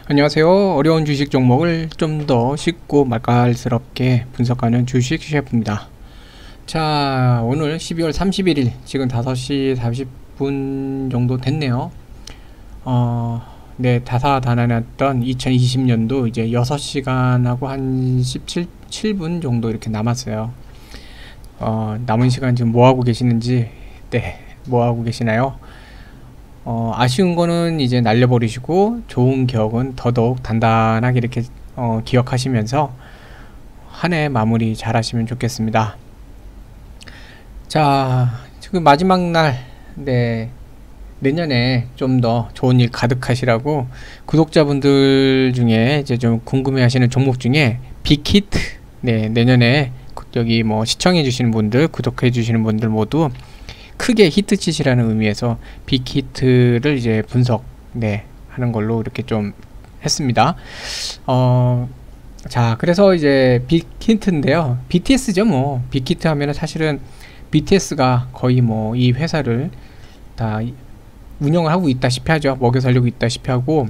안녕하세요. 어려운 주식 종목을 좀 더 쉽고 맛깔스럽게 분석하는 주식 셰프입니다. 자, 오늘 12월 31일 지금 5시 40분 정도 됐네요. 네, 다사다난했던 2020년도 이제 6시간하고 한 17분 정도 이렇게 남았어요. 남은 시간 지금 뭐하고 계시는지, 네, 뭐하고 계시나요? 아쉬운 거는 이제 날려버리시고 좋은 기억은 더더욱 단단하게 이렇게 기억하시면서 한 해 마무리 잘 하시면 좋겠습니다. 자, 지금 마지막 날, 네, 내년에 좀 더 좋은 일 가득하시라고 구독자분들 중에 이제 좀 궁금해 하시는 종목 중에 빅히트, 네, 내년에 여기 뭐 시청해 주시는 분들, 구독해 주시는 분들 모두 크게 히트 치시라는 의미에서 빅히트를 이제 분석, 네, 하는 걸로 이렇게 좀 했습니다. 자, 그래서 이제 빅히트인데요. BTS죠, 뭐. 빅히트 하면은 사실은 BTS가 거의 뭐 이 회사를 다 운영을 하고 있다시피 하죠. 먹여 살리고 있다시피 하고,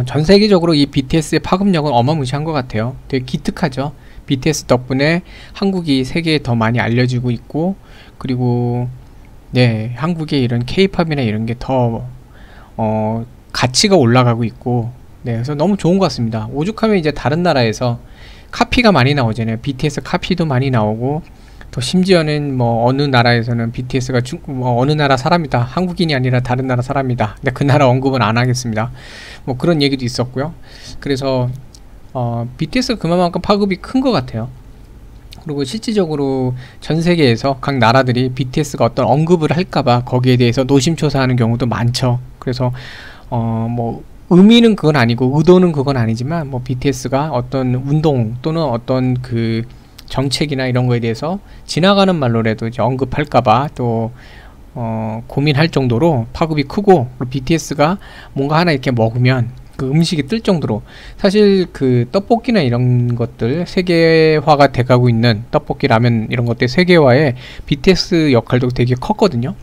전 세계적으로 이 BTS의 파급력은 어마무시한 것 같아요. 되게 기특하죠. BTS 덕분에 한국이 세계에 더 많이 알려지고 있고, 그리고 네, 한국의 이런 K-팝이나 이런 게 더 가치가 올라가고 있고, 네, 그래서 너무 좋은 것 같습니다. 오죽하면 이제 다른 나라에서 카피가 많이 나오잖아요. BTS 카피도 많이 나오고, 또 심지어는 뭐 어느 나라에서는 BTS가 어느 나라 사람이다, 한국인이 아니라 다른 나라 사람이다. 근데 그 나라 언급은 안 하겠습니다. 뭐 그런 얘기도 있었고요. 그래서 BTS가 그만큼 파급이 큰 것 같아요. 그리고 실질적으로 전 세계에서 각 나라들이 BTS가 어떤 언급을 할까봐 거기에 대해서 노심초사하는 경우도 많죠. 그래서 뭐 의미는 그건 아니고 의도는 그건 아니지만 뭐 BTS가 어떤 운동 또는 어떤 그 정책이나 이런 거에 대해서 지나가는 말로라도 이제 언급할까봐 또 고민할 정도로 파급이 크고, BTS가 뭔가 하나 이렇게 먹으면 그 음식이 뜰 정도로, 사실 그 떡볶이나 이런 것들 세계화가 돼가고 있는 떡볶이, 라면 이런 것들 세계화에 BTS 역할도 되게 컸거든요.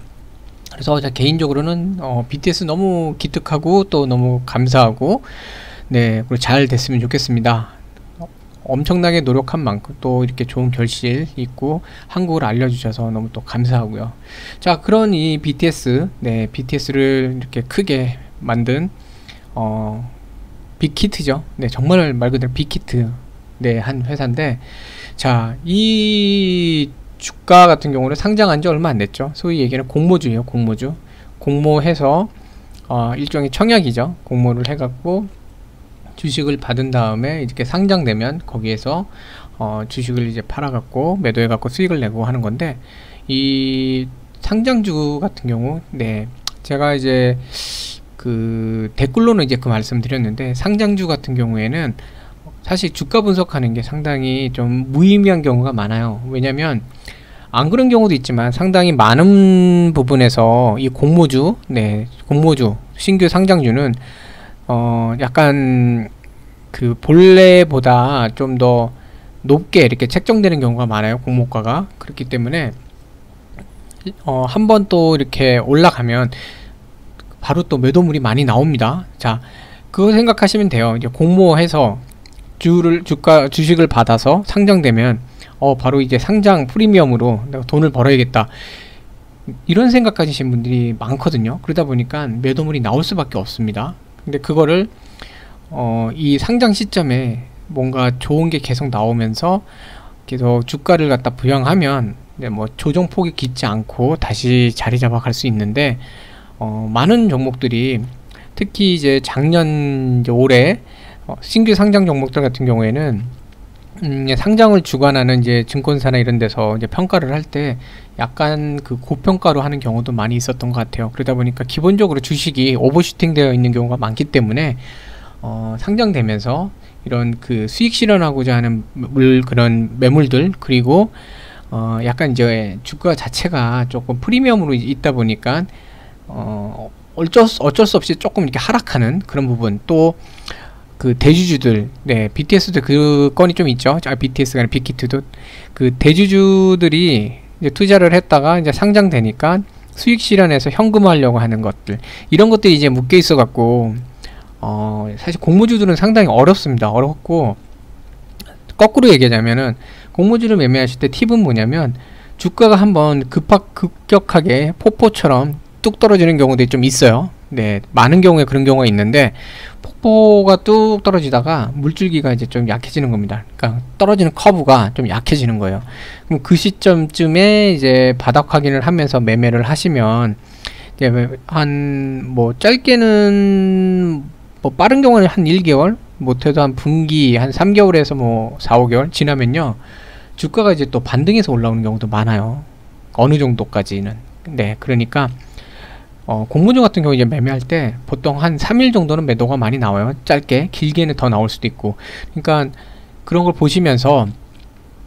그래서 저 개인적으로는 BTS 너무 기특하고 또 너무 감사하고, 네, 그리고 잘 됐으면 좋겠습니다. 엄청나게 노력한 만큼 또 이렇게 좋은 결실 있고 한국을 알려주셔서 너무 또 감사하고요. 자, 그런 이 BTS, 네, BTS를 이렇게 크게 만든 빅히트죠. 네, 정말 말 그대로 빅히트, 네, 한 회사인데, 자, 이 주가 같은 경우는 상장한 지 얼마 안 됐죠. 소위 얘기는 공모주예요. 공모주. 공모해서 일종의 청약이죠. 공모를 해갖고 주식을 받은 다음에 이렇게 상장되면 거기에서 주식을 이제 팔아갖고 매도해갖고 수익을 내고 하는 건데, 이 상장주 같은 경우, 네, 제가 이제 그 댓글로는 이제 그 말씀드렸는데, 상장주 같은 경우에는 사실 주가 분석하는 게 상당히 좀 무의미한 경우가 많아요. 왜냐면 안 그런 경우도 있지만 상당히 많은 부분에서 이 공모주, 네, 공모주 신규 상장주는 약간 그 본래보다 좀 더 높게 이렇게 책정되는 경우가 많아요. 공모가가. 그렇기 때문에 한번 또 이렇게 올라가면 바로 또 매도물이 많이 나옵니다. 자, 그거 생각하시면 돼요. 이제 공모해서 주식을 받아서 상장되면 바로 이제 상장 프리미엄으로 내가 돈을 벌어야겠다, 이런 생각 가지신 분들이 많거든요. 그러다 보니까 매도물이 나올 수밖에 없습니다. 근데 그거를 이 상장 시점에 뭔가 좋은 게 계속 나오면서 계속 주가를 갖다 부양하면 뭐 조정폭이 깊지 않고 다시 자리 잡아 갈 수 있는데, 많은 종목들이 특히 이제 작년 이제 올해 신규 상장 종목들 같은 경우에는 상장을 주관하는 이제 증권사나 이런 데서 이제 평가를 할 때 약간 그 고평가로 하는 경우도 많이 있었던 것 같아요. 그러다 보니까 기본적으로 주식이 오버슈팅 되어 있는 경우가 많기 때문에 상장되면서 이런 그 수익 실현하고자 하는 그런 매물들, 그리고 약간 이제 주가 자체가 조금 프리미엄으로 있다 보니까 어쩔 수 없이 조금 이렇게 하락하는 그런 부분, 또 그 대주주들, 네, BTS도 그 건이 좀 있죠. BTS가 아니라 빅히트도 그 대주주들이 이제 투자를 했다가 이제 상장되니까 수익 실현해서 현금화하려고 하는 것들, 이런 것들이 이제 묶여 있어 갖고 사실 공모주들은 상당히 어렵습니다. 어렵고, 거꾸로 얘기하자면은 공모주를 매매하실 때 팁은 뭐냐면, 주가가 한번 급격하게 폭포처럼 뚝 떨어지는 경우도 좀 있어요. 네, 많은 경우에 그런 경우가 있는데, 폭포가 뚝 떨어지다가 물줄기가 이제 좀 약해지는 겁니다. 그러니까 떨어지는 커브가 좀 약해지는 거예요. 그럼 그 시점쯤에 이제 바닥 확인을 하면서 매매를 하시면, 이제 한 뭐 짧게는 뭐 빠른 경우는 한 1개월, 못해도 한 분기 한 3개월에서 뭐 4, 5개월 지나면요, 주가가 이제 또 반등해서 올라오는 경우도 많아요. 어느 정도까지는. 네, 그러니까 공모주 같은 경우 이제 매매할 때 보통 한 3일 정도는 매도가 많이 나와요. 짧게, 길게는 더 나올 수도 있고. 그러니까 그런 걸 보시면서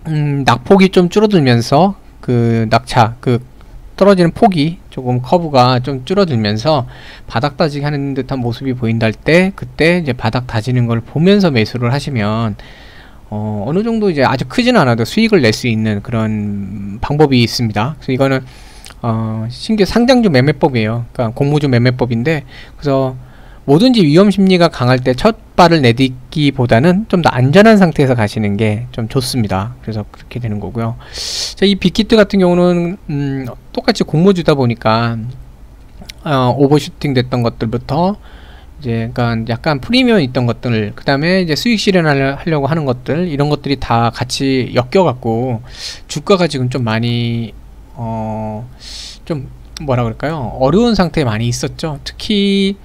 낙폭이 좀 줄어들면서 그 낙차, 그 떨어지는 폭이 조금 커브가 좀 줄어들면서 바닥 다지기 하는 듯한 모습이 보인다 할 때, 그때 이제 바닥 다지는 걸 보면서 매수를 하시면 어느 정도 이제 아주 크지는 않아도 수익을 낼 수 있는 그런 방법이 있습니다. 그래서 이거는 신규 상장주 매매법이에요. 그러니까 공모주 매매법인데, 그래서 뭐든지 위험 심리가 강할 때 첫 발을 내딛기보다는 좀 더 안전한 상태에서 가시는 게 좀 좋습니다. 그래서 그렇게 되는 거고요. 자, 이 빅히트 같은 경우는 똑같이 공모주다 보니까 오버슈팅 됐던 것들부터 이제 그러니까 약간 프리미엄 있던 것들, 그 다음에 이제 수익 실현하려고 하는 것들, 이런 것들이 다 같이 엮여갖고 주가가 지금 좀 많이 좀 뭐라 그럴까요? 어려운 상태에 많이 있었죠. 특히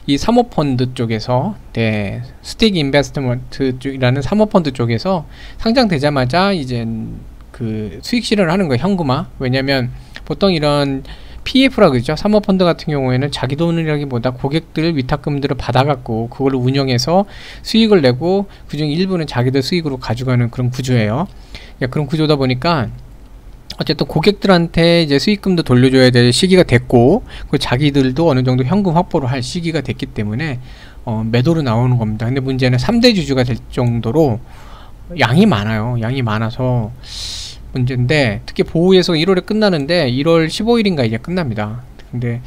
이 사모펀드 쪽에서, 네, 스틱 인베스트먼트 쪽이라는 사모펀드 쪽에서 상장되자마자 이제 그 수익 실현을 하는 거예요. 현금화. 왜냐면 보통 이런 PF라 그러죠. 사모펀드 같은 경우에는 자기 돈이라기보다 고객들 위탁금들을 받아갖고 그걸로 운영해서 수익을 내고 그중 일부는 자기들 수익으로 가져가는 그런 구조예요. 그런 구조다 보니까 어쨌든 고객들한테 이제 수익금도 돌려줘야 될 시기가 됐고, 그 자기들도 어느 정도 현금 확보를 할 시기가 됐기 때문에 매도로 나오는 겁니다. 근데 문제는 3대 주주가 될 정도로 양이 많아요. 양이 많아서 문제인데, 특히 보호 예소가 1월에 끝나는데 1월 15일인가 이제 끝납니다. 근데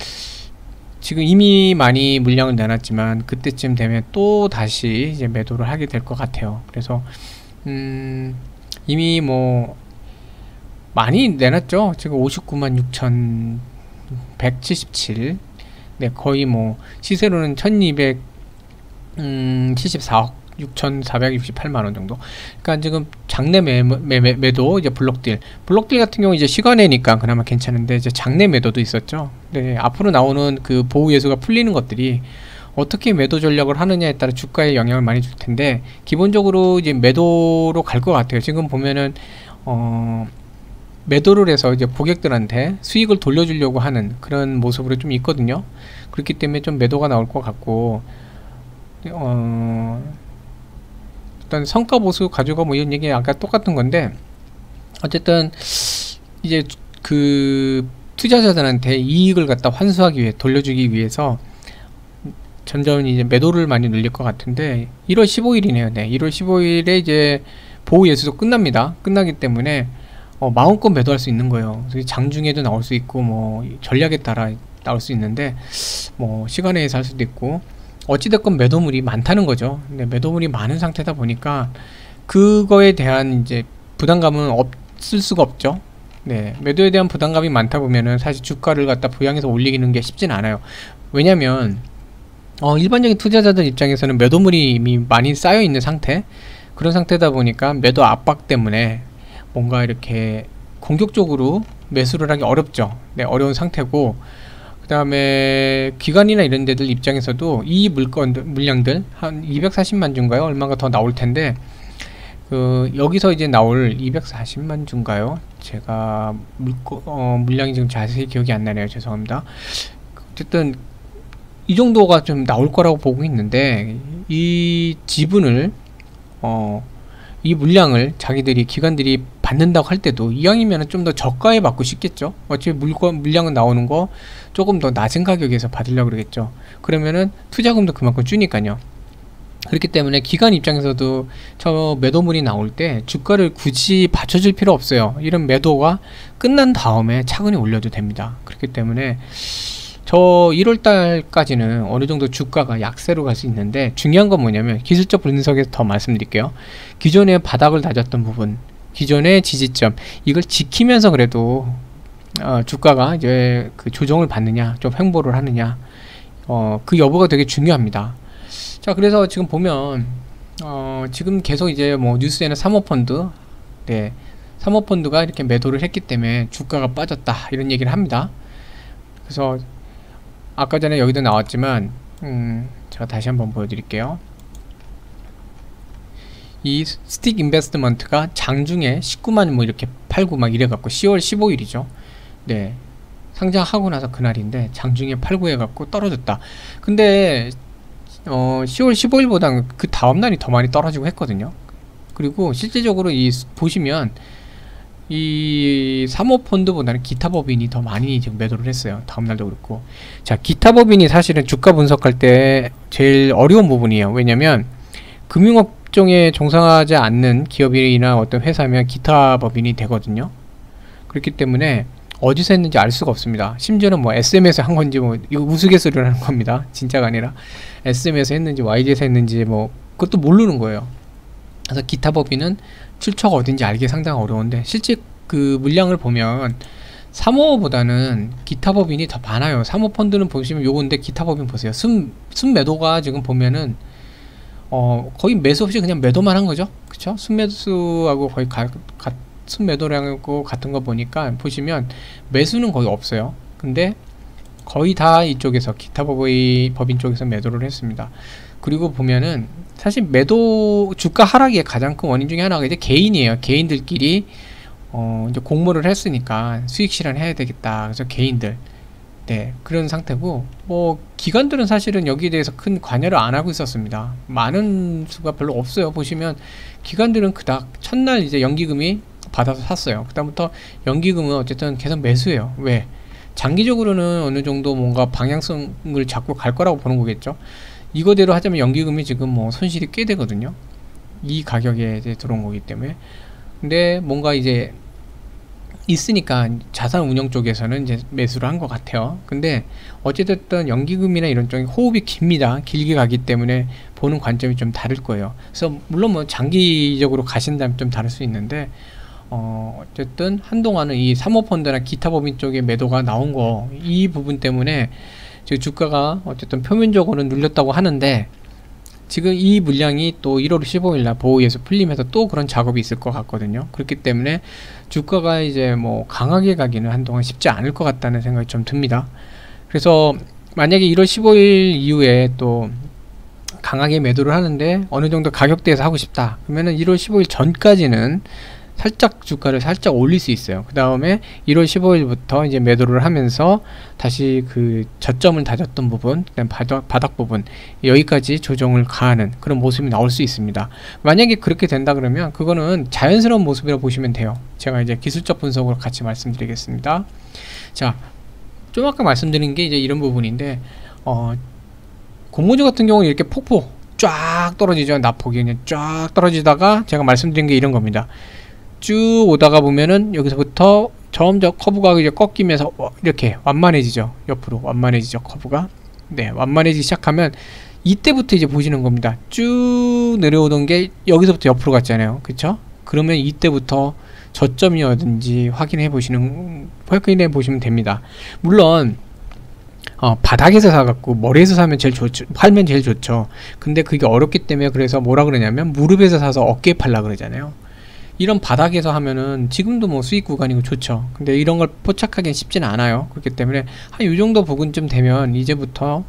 지금 이미 많이 물량을 내놨지만 그때쯤 되면 또 다시 이제 매도를 하게 될 것 같아요. 그래서 이미 뭐 많이 내놨죠. 지금 596,6,177. 네, 거의 뭐 시세로는 1274억 6,468만원 정도. 그러니까 지금 장내 매도, 이제 블록딜 같은 경우 이제 시간에니까 그나마 괜찮은데, 이제 장내 매도도 있었죠. 네, 앞으로 나오는 그 보호 예수가 풀리는 것들이 어떻게 매도 전략을 하느냐에 따라 주가에 영향을 많이 줄 텐데, 기본적으로 이제 매도로 갈 것 같아요. 지금 보면은 매도를 해서 이제 고객들한테 수익을 돌려주려고 하는 그런 모습으로 좀 있거든요. 그렇기 때문에 좀 매도가 나올 것 같고, 일단 성과 보수 가져가 뭐 이런 얘기 아까 똑같은 건데, 어쨌든 이제 그 투자자들한테 이익을 갖다 환수하기 위해, 돌려주기 위해서 점점 이제 매도를 많이 늘릴 것 같은데, 1월 15일이네요. 네, 1월 15일에 이제 보호 예수도 끝납니다. 끝나기 때문에 마음껏 매도할 수 있는 거예요. 장중에도 나올 수 있고, 뭐 전략에 따라 나올 수 있는데, 뭐 시간에 의해서 할 수도 있고, 어찌됐건 매도물이 많다는 거죠. 근데 매도물이 많은 상태다 보니까 그거에 대한 이제 부담감은 없을 수가 없죠. 네, 매도에 대한 부담감이 많다 보면은 사실 주가를 갖다 부양해서 올리는 게 쉽진 않아요. 왜냐면 일반적인 투자자들 입장에서는 매도물이 이미 많이 쌓여 있는 상태, 그런 상태다 보니까 매도 압박 때문에 뭔가 이렇게 공격적으로 매수를 하기 어렵죠. 네, 어려운 상태고, 그 다음에 기관이나 이런 데들 입장에서도 이 물량들 한 240만 주인가요? 얼마가 더 나올 텐데, 여기서 이제 나올 240만 주인가요? 제가 물량이 지금 자세히 기억이 안 나네요. 죄송합니다. 어쨌든 이 정도가 좀 나올 거라고 보고 있는데, 이 지분을 이 물량을 자기들이, 기관들이 받는다고 할 때도 이왕이면 좀 더 저가에 받고 싶겠죠. 어차피 물량은 나오는 거 조금 더 낮은 가격에서 받으려고 그러겠죠. 그러면은 투자금도 그만큼 주니까요. 그렇기 때문에 기관 입장에서도 저 매도물이 나올 때 주가를 굳이 받쳐줄 필요 없어요. 이런 매도가 끝난 다음에 차근히 올려도 됩니다. 그렇기 때문에 저 1월 달까지는 어느 정도 주가가 약세로 갈 수 있는데, 중요한 건 뭐냐면 기술적 분석에서 더 말씀드릴게요. 기존에 바닥을 다졌던 부분, 기존의 지지점, 이걸 지키면서 그래도 주가가 이제 그 조정을 받느냐, 좀 횡보를 하느냐, 그 여부가 되게 중요합니다. 자, 그래서 지금 보면 지금 계속 이제 뭐 뉴스에는 사모펀드, 네, 사모펀드가 이렇게 매도를 했기 때문에 주가가 빠졌다, 이런 얘기를 합니다. 그래서 아까 전에 여기도 나왔지만 제가 다시 한번 보여드릴게요. 이 스틱 인베스트먼트가 장중에 19만 뭐 이렇게 팔고 막 이래갖고 10월 15일이죠. 네, 상장하고 나서 그날인데 장중에 팔고 해갖고 떨어졌다. 근데 10월 15일보다 그 다음날이 더 많이 떨어지고 했거든요. 그리고 실제적으로 보시면 이 사모펀드보다는 기타 법인이 더 많이 지금 매도를 했어요. 다음날도 그렇고. 자, 기타 법인이 사실은 주가 분석할 때 제일 어려운 부분이에요. 왜냐면 금융업종에 종사하지 않는 기업이나 어떤 회사면 기타 법인이 되거든요. 그렇기 때문에 어디서 했는지 알 수가 없습니다. 심지어는 뭐 SM에서 한 건지 뭐 이거 우스갯소리를 하는 겁니다. 진짜가 아니라 SM에서 했는지 YG에서 했는지 뭐 그것도 모르는 거예요. 그래서 기타 법인은 출처가 어딘지 알기 상당히 어려운데, 실제 그 물량을 보면 사모보다는 기타 법인이 더 많아요. 사모펀드는 보시면 요건데 기타 법인 보세요. 순매도가 지금 보면은 거의 매수 없이 그냥 매도만 한 거죠. 그쵸? 순매수하고 거의 순매도량하고 같은 거 보니까 보시면 매수는 거의 없어요. 근데 거의 다 이쪽에서 기타 법인 쪽에서 매도를 했습니다. 그리고 보면은 사실 매도 주가 하락의 가장 큰 원인 중에 하나가 이제 개인이에요. 개인들끼리 이제 공모를 했으니까 수익 실현해야 되겠다. 그래서 개인들, 네, 그런 상태고, 뭐 기관들은 사실은 여기에 대해서 큰 관여를 안 하고 있었습니다. 많은 수가 별로 없어요. 보시면 기관들은 그닥 첫날 이제 연기금이 받아서 샀어요. 그다음부터 연기금은 어쨌든 계속 매수해요. 왜? 장기적으로는 어느 정도 뭔가 방향성을 잡고 갈 거라고 보는 거겠죠. 이거대로 하자면 연기금이 지금 뭐 손실이 꽤 되거든요. 이 가격에 이제 들어온 거기 때문에. 근데 뭔가 이제 있으니까 자산 운영 쪽에서는 이제 매수를 한 것 같아요. 근데 어찌됐든 연기금이나 이런 쪽이 호흡이 깁니다. 길게 가기 때문에 보는 관점이 좀 다를 거예요. 그래서 물론 뭐 장기적으로 가신다면 좀 다를 수 있는데, 어쨌든 한동안은 이 사모펀드나 기타 법인 쪽에 매도가 나온 거, 이 부분 때문에 지금 주가가 어쨌든 표면적으로는 눌렸다고 하는데, 지금 이 물량이 또 1월 15일날 보호에서 풀리면서 또 그런 작업이 있을 것 같거든요. 그렇기 때문에 주가가 이제 뭐 강하게 가기는 한동안 쉽지 않을 것 같다는 생각이 좀 듭니다. 그래서 만약에 1월 15일 이후에 또 강하게 매도를 하는데 어느 정도 가격대에서 하고 싶다 그러면은 1월 15일 전까지는 살짝 주가를 살짝 올릴 수 있어요. 그 다음에 1월 15일부터 이제 매도를 하면서 다시 그 저점을 다졌던 부분, 그다음 바닥 부분, 여기까지 조정을 가하는 그런 모습이 나올 수 있습니다. 만약에 그렇게 된다 그러면 그거는 자연스러운 모습이라고 보시면 돼요. 제가 이제 기술적 분석으로 같이 말씀드리겠습니다. 자, 좀 아까 말씀드린 게 이제 이런 부분인데, 공모주 같은 경우는 이렇게 폭포 쫙 떨어지죠. 낙폭이 그냥 쫙 떨어지다가 제가 말씀드린 게 이런 겁니다. 쭉 오다가 보면은 여기서부터 점점 커브가 이제 꺾이면서 이렇게 완만해지죠. 옆으로 완만해지죠. 커브가. 네, 완만해지기 시작하면 이때부터 이제 보시는 겁니다. 쭉 내려오던 게 여기서부터 옆으로 갔잖아요. 그쵸? 그러면 이때부터 저점이 어딘지 확인해 보시면 됩니다. 물론 바닥에서 사갖고 머리에서 사면 제일 좋죠. 팔면 제일 좋죠. 근데 그게 어렵기 때문에, 그래서 뭐라 그러냐면 무릎에서 사서 어깨에 팔라 그러잖아요. 이런 바닥에서 하면은 지금도 뭐 수익 구간이고 좋죠. 근데 이런 걸 포착하기는 쉽지는 않아요. 그렇기 때문에 한 이 정도 부분쯤 되면 이제부터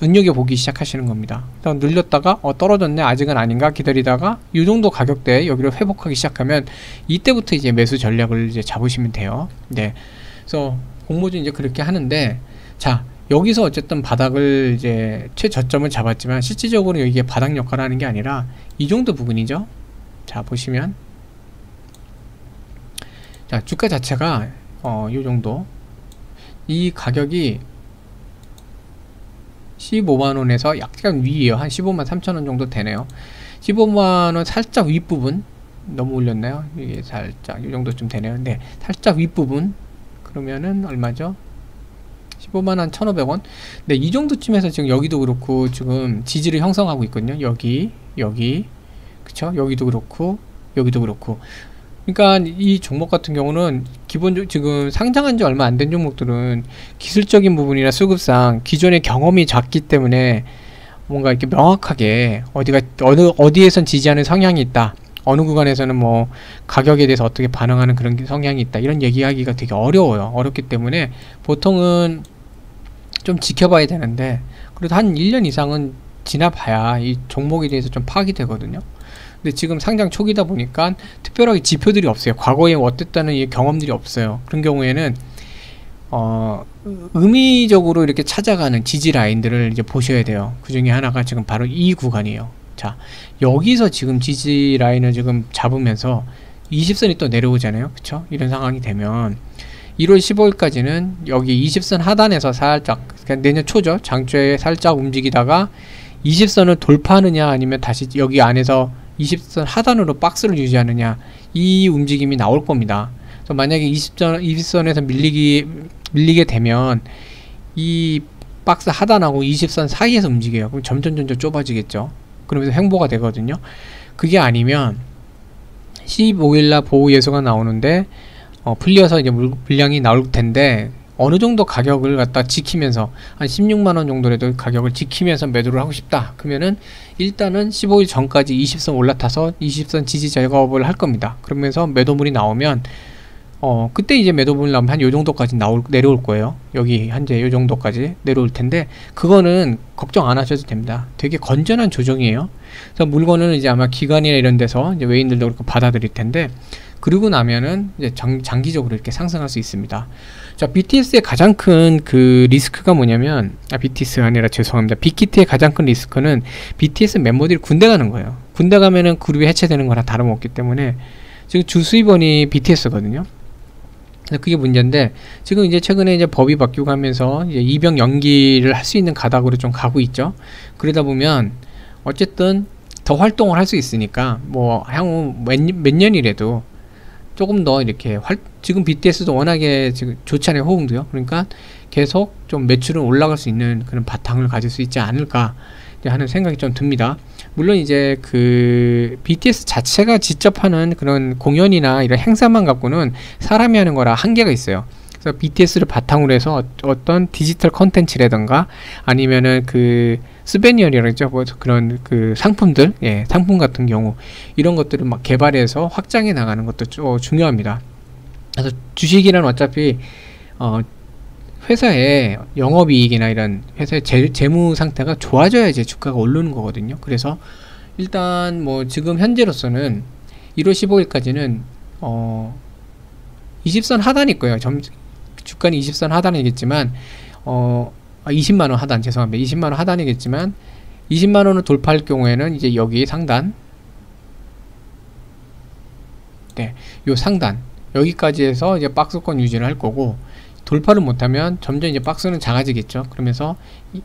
눈여겨보기 시작하시는 겁니다. 눌렸다가 떨어졌네, 아직은 아닌가 기다리다가 이 정도 가격대에 여기를 회복하기 시작하면 이때부터 이제 매수 전략을 이제 잡으시면 돼요. 네, 그래서 공모주 이제 그렇게 하는데, 자, 여기서 어쨌든 바닥을 이제 최저점을 잡았지만 실질적으로 이게 바닥 역할을 하는 게 아니라 이 정도 부분이죠. 자, 보시면 자, 주가 자체가 요 정도, 이 가격이 15만원에서 약간 위에요. 한 15만 3천원 정도 되네요. 15만원 살짝 윗부분, 너무 올렸나요? 이게 살짝 이 정도 좀 되네요. 네, 살짝 윗부분 그러면은 얼마죠? 15만 한 1,500원. 네, 이 정도쯤에서 지금 여기도 그렇고 지금 지지를 형성하고 있거든요. 여기, 그쵸? 여기도 그렇고, 여기도 그렇고. 그러니까 이 종목 같은 경우는 기본적으로 지금 상장한 지 얼마 안 된 종목들은 기술적인 부분이나 수급상 기존의 경험이 작기 때문에 뭔가 이렇게 명확하게 어디에선 지지하는 성향이 있다, 어느 구간에서는 뭐 가격에 대해서 어떻게 반응하는 그런 성향이 있다, 이런 얘기하기가 되게 어려워요. 어렵기 때문에 보통은 좀 지켜봐야 되는데, 그래도 한 1년 이상은 지나봐야 이 종목에 대해서 좀 파악이 되거든요. 근데 지금 상장 초기다 보니까 특별하게 지표들이 없어요. 과거에 어땠다는 이 경험들이 없어요. 그런 경우에는 의미적으로 이렇게 찾아가는 지지 라인들을 이제 보셔야 돼요. 그 중에 하나가 지금 바로 이 구간이에요. 자, 여기서 지금 지지 라인을 지금 잡으면서 20선이 또 내려오잖아요. 그쵸? 이런 상황이 되면 1월 15일까지는 여기 20선 하단에서 살짝, 그러니까 내년 초죠, 장초에 살짝 움직이다가 20선을 돌파하느냐, 아니면 다시 여기 안에서 20선 하단으로 박스를 유지하느냐, 이 움직임이 나올 겁니다. 그래서 만약에 20선에서 밀리게 되면 이 박스 하단하고 20선 사이에서 움직여요. 그럼 점점 좁아지겠죠. 그러면서 횡보가 되거든요. 그게 아니면 15일날 보호 예수가 나오는데 풀려서 이제 물량이 나올 텐데, 어느 정도 가격을 갖다 지키면서 한 16만원 정도라도 가격을 지키면서 매도를 하고 싶다, 그러면은 일단은 15일 전까지 20선 올라타서 20선 지지 작업을 할 겁니다. 그러면서 매도물이 나오면 그때 이제 매도물 나오면 한 요 정도까지 내려올 거예요. 여기 현재 요 정도까지 내려올 텐데, 그거는 걱정 안 하셔도 됩니다. 되게 건전한 조정이에요. 그래서 물건은 이제 아마 기관이나 이런 데서 이제 외인들도 그렇게 받아들일 텐데, 그리고 나면은 이제 장기적으로 이렇게 상승할 수 있습니다. 자, BTS의 가장 큰 그 리스크가 뭐냐면, BTS가 아니라 죄송합니다. 빅히트의 가장 큰 리스크는 BTS 멤버들이 군대 가는 거예요. 군대 가면은 그룹이 해체되는 거랑 다름없기 때문에 지금 주 수입원이 BTS거든요. 그게 문제인데, 지금 이제 최근에 이제 법이 바뀌고 하면서 이제 입영 연기를 할 수 있는 가닥으로 좀 가고 있죠. 그러다 보면 어쨌든 더 활동을 할 수 있으니까 뭐 향후 몇 년이라도 조금 더 이렇게 지금 BTS도 워낙에 지금 좋잖아요, 호응도요. 그러니까 계속 좀 매출은 올라갈 수 있는 그런 바탕을 가질 수 있지 않을까 하는 생각이 좀 듭니다. 물론 이제 그 BTS 자체가 직접 하는 그런 공연이나 이런 행사만 갖고는 사람이 하는 거라 한계가 있어요. 그래서 BTS를 바탕으로 해서 어떤 디지털 컨텐츠라든가 아니면은 그 스베니얼이라죠, 뭐 그런 그 상품들, 예, 상품 같은 경우 이런 것들을 막 개발해서 확장해 나가는 것도 좀 중요합니다. 그래서 주식이란 어차피 회사의 영업이익이나 이런 회사의 재무 상태가 좋아져야지 주가가 오르는 거거든요. 그래서 일단 뭐 지금 현재로서는 1월 15일까지는 20선 하단일 거예요. 주가는 20선 하단이겠지만 20만원 하단, 죄송합니다. 20만원 하단이겠지만 20만원을 돌파할 경우에는 이제 여기 상단, 네, 요 상단 여기까지 해서 이제 박스권 유지를 할 거고, 돌파를 못하면 점점 이제 박스는 작아지겠죠. 그러면서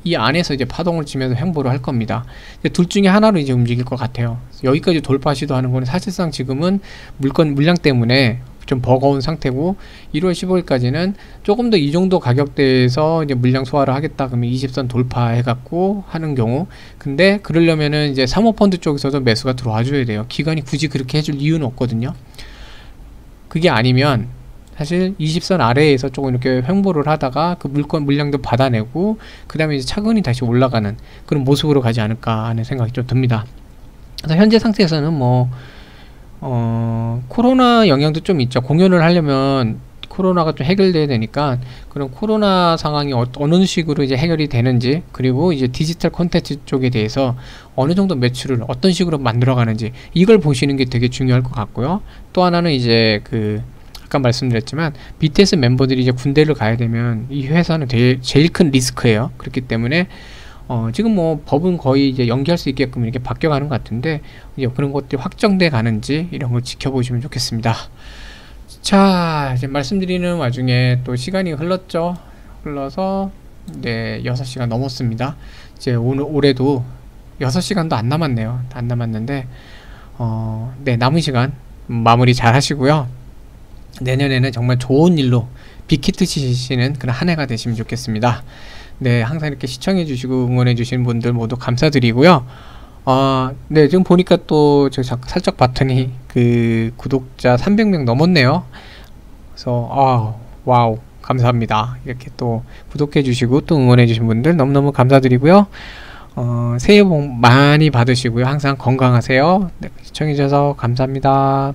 이 안에서 이제 파동을 치면서 횡보를 할 겁니다. 둘 중에 하나로 이제 움직일 것 같아요. 여기까지 돌파 시도하는 거는 사실상 지금은 물량 때문에 좀 버거운 상태고, 1월 15일까지는 조금 더 이 정도 가격대에서 이제 물량 소화를 하겠다 그러면 20선 돌파해 갖고 하는 경우, 근데 그러려면은 이제 사모펀드 쪽에서도 매수가 들어와 줘야 돼요. 기관이 굳이 그렇게 해줄 이유는 없거든요. 그게 아니면 사실 20선 아래에서 조금 이렇게 횡보를 하다가 그 물량도 받아내고 그 다음에 이제 차근히 다시 올라가는 그런 모습으로 가지 않을까 하는 생각이 좀 듭니다. 그래서 현재 상태에서는 뭐 코로나 영향도 좀 있죠. 공연을 하려면 코로나가 좀 해결돼야 되니까 그런 코로나 상황이 어느 식으로 이제 해결이 되는지, 그리고 이제 디지털 콘텐츠 쪽에 대해서 어느 정도 매출을 어떤 식으로 만들어 가는지, 이걸 보시는 게 되게 중요할 것 같고요. 또 하나는 이제 그 아까 말씀드렸지만 BTS 멤버들이 이제 군대를 가야 되면 이 회사는 제일 큰 리스크예요. 그렇기 때문에 지금 뭐 법은 거의 이제 연기할 수 있게끔 이렇게 바뀌어가는 것 같은데, 이제 그런 것들이 확정돼 가는지 이런 걸 지켜보시면 좋겠습니다. 자, 이제 말씀드리는 와중에 또 시간이 흘러서 네, 6시간 넘었습니다. 이제 올해도 6시간도 안 남았네요. 안 남았는데 네, 남은 시간 마무리 잘 하시고요. 내년에는 정말 좋은 일로 빅히트 치시는 그런 한 해가 되시면 좋겠습니다. 네, 항상 이렇게 시청해 주시고 응원해 주시는 분들 모두 감사드리고요. 네, 지금 보니까 또 저 살짝 봤더니 그 구독자 300명 넘었네요. 그래서 와우, 감사합니다. 이렇게 또 구독해 주시고 또 응원해 주신 분들 너무너무 감사드리고요. 새해 복 많이 받으시고요. 항상 건강하세요. 네, 시청해 주셔서 감사합니다.